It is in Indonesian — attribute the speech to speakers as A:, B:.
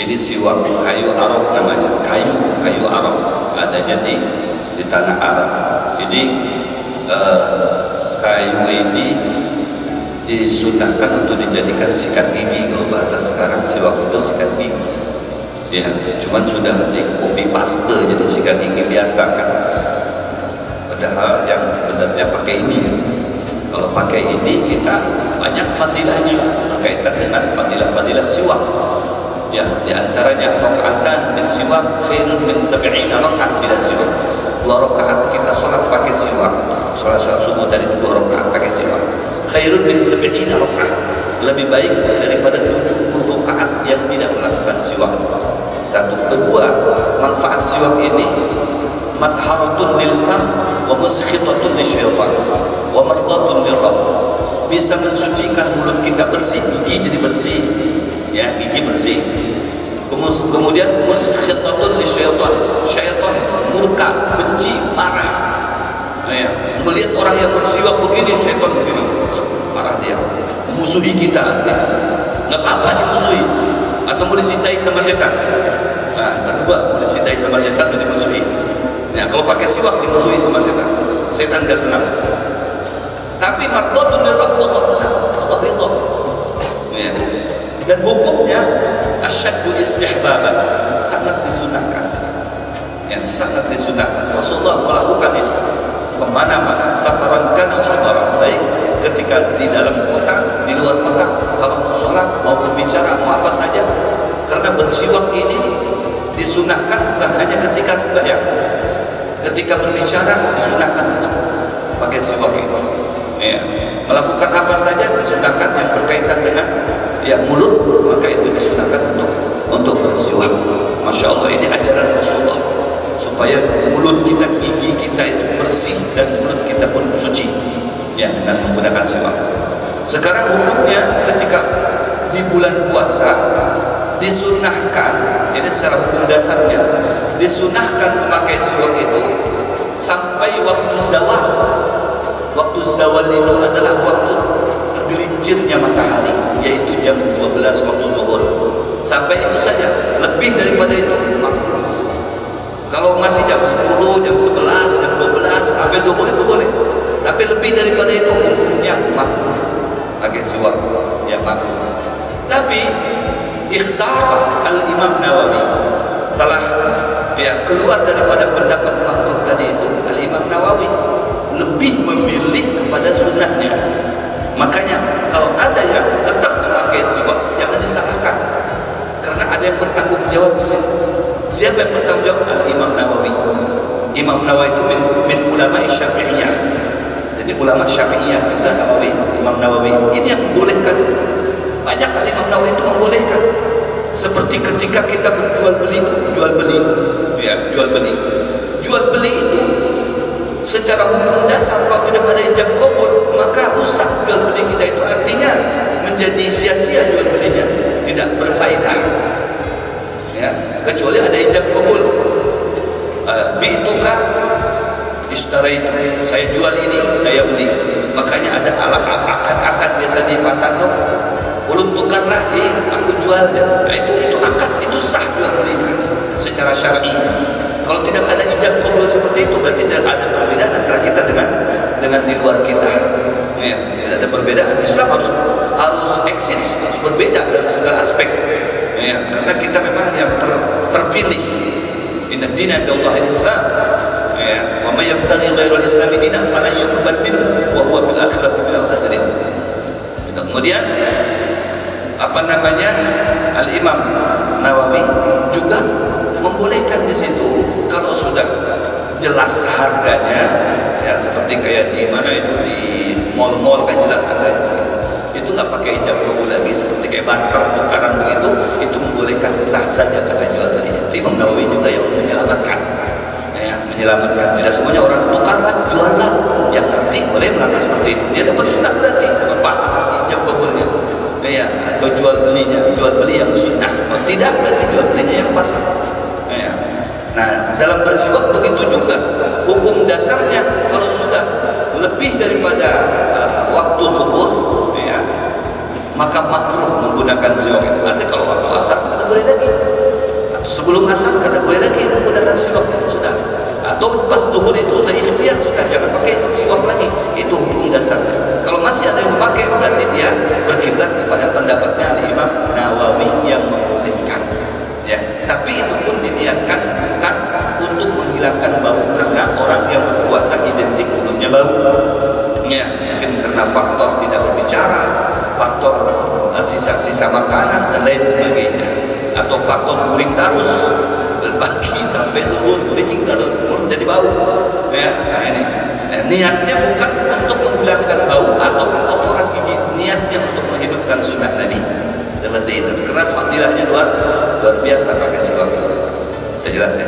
A: Ini siwak kayu Arab namanya, kayu Arab, adanya di tanah Arab. Jadi kayu ini disunahkan untuk dijadikan sikat gigi. Kalau bahasa sekarang siwak itu sikat gigi. Ya, cuman sudah di copy paste jadi sikat gigi biasa kan. Padahal yang sebenarnya pakai ini. Kalau pakai ini kita banyak fadilahnya berkaitan dengan fadilah-fadilah siwak. Ya, diantaranya rakaatan bisiwak khairun min 70 rakaat bila siwak. 2 rakaat kita sholat pakai siwak. Sholat subuh dari 2 rakaat pakai siwak. Khairun min 70 rakaat. Lebih baik daripada 70 rakaat yang tidak melakukan siwak. Satu. Kedua, manfaat siwak ini matharatun lil fam wa muskhitatun lisyaitan wa mardatun lirabb. Bisa mensucikan mulut kita bersih, gigi jadi bersih. Ya, gigi bersih. Kemudian muskhitatun lisyaitan. Syaitan murka, benci, marah. Ya, melihat orang yang bersiwak begini, syaitan begini, marah dia. Memusuhi kita artinya. Enggak apa-apa dimusuhi. Atau mau dicintai sama setan. Nah, kedua, mau dicintai sama setan atau dimusuhi. Ya, kalau pakai siwak dimusuhi sama setan. Setan enggak senang. Tapi mardatun lirabb, Allah senang, Allah ridha. Ya. Dan hukumnya asyaddu istihbaban, sangat disunahkan. Ya, sangat disunahkan. Rasulullah melakukan itu kemana-mana, safaran kana hadaran, baik ketika di dalam kota, di luar kota, kalau mau sholat, mau berbicara, mau apa saja. Karena bersiwak ini disunahkan bukan hanya ketika sembahyang. Ketika berbicara disunahkan untuk pakai siwak ini. Ya, melakukan apa saja disunahkan yang berkaitan dengan ya mulut, maka itu disunahkan untuk bersiwak. Masya Allah, ini ajaran Rasulullah supaya mulut kita, gigi kita itu bersih dan mulut kita pun suci ya dengan menggunakan siwak. Sekarang hukumnya ketika di bulan puasa disunahkan, ini secara hukum dasarnya disunahkan memakai siwak itu sampai waktu zawal. Waktu zawal itu adalah waktu tergelincirnya matahari, yaitu jam 12 waktu zuhur. Sampai itu saja, lebih daripada itu makruh. Kalau masih jam 10, jam 11, jam 12 sampai zuhur itu boleh. Tapi lebih daripada itu hukumnya makruh. Pakai siwak ya makruh. Tapi ikhtara al-Imam Nawawi telah ya keluar daripada pendapat makruh tadi itu. Al-Imam Nawawi lebih memilih kepada sunnahnya. Makanya kalau ada yang tetap memakai siwak, jangan disalahkan, karena ada yang bertanggung jawab di situ. Siapa yang bertanggung jawab? Al-Imam Nawawi. Imam Nawawi itu min ulama Syafi'iyah. Jadi ulama Syafi'iyah juga Nawawi. Imam Nawawi ini yang membolehkan. Banyak Imam Nawawi itu membolehkan. Seperti ketika kita berjual beli itu, jual beli itu secara hukum dasar kalau tidak ada ijab qabul maka rusak jual beli kita itu, artinya menjadi sia-sia jual belinya, tidak berfaedah ya, kecuali ada ijab qabul. Bi'tuka ishtaraitu, saya jual ini, saya beli. Makanya ada akad-akad biasa di pasar tuh, ulun tukarlah, aku jual dia. Nah, itu akad, itu sah jual belinya secara syar'i. Kalau tidak ada ijab qabul seperti itu, berarti tidak ada perbedaan antara kita dengan di luar kita. Ya, tidak ada perbedaan. Islam harus eksis, harus berbeda dalam segala aspek. Ya, karena kita memang yang terpilih. Inna dina indallahi al-Islam. Ya, wa may yabtaghi ghairal Islam dinan falan yuqbal minhu wa huwa fil akhirati minal khasirin. Kemudian Al-Imam Nawawi juga membolehkan di situ kalau sudah jelas harganya, ya seperti kayak di mana itu di mall-mall kan jelas harganya sekali. Itu nggak pakai ijab kabul lagi, seperti kayak barter tukaran begitu, itu membolehkan, sah saja kata jual belinya. Itu Imam Nawawi juga yang menyelamatkan, ya menyelamatkan. Tidak semuanya orang tukarlah, juallah, yang ngerti boleh melakukan seperti itu. Dia dapat sunnah berarti dapat pahala ijab kabulnya. Ya, atau jual beli yang sunnah. Kalau tidak berarti jual belinya yang fasad. Ya. Nah, dalam bersiwak begitu juga hukum dasarnya kalau sudah lebih daripada waktu zuhur, ya, maka makruh menggunakan menggunakan siwak itu. Nanti kalau waktu asar kada boleh lagi, atau sebelum asar kada boleh lagi menggunakan siwak, sudah. Atau pas duhur itu sudah ikhtiar, sudah jangan pakai siwak lagi. Itu hukum dasar. Kalau masih ada yang memakai, berarti dia berkiblat kepada pendapatnya Imam Nawawi yang membolehkan. Ya, tapi itu pun diniatkan bukan untuk menghilangkan bau, karena orang yang berpuasa identik mulutnya bau. Ya, mungkin karena faktor tidak berbicara, faktor sisa-sisa makanan dan lain sebagainya, atau faktor guring tarus dari pagi sampai zuhur guring terus mulut jadi bau. Ya, nah ini niatnya bukan untuk menghilangkan bau atau kotoran gigi, niatnya untuk menghidupkan sunnah Nabi. Seperti itu, karena fadilahnya luar biasa pakai siwak. Saya jelasin.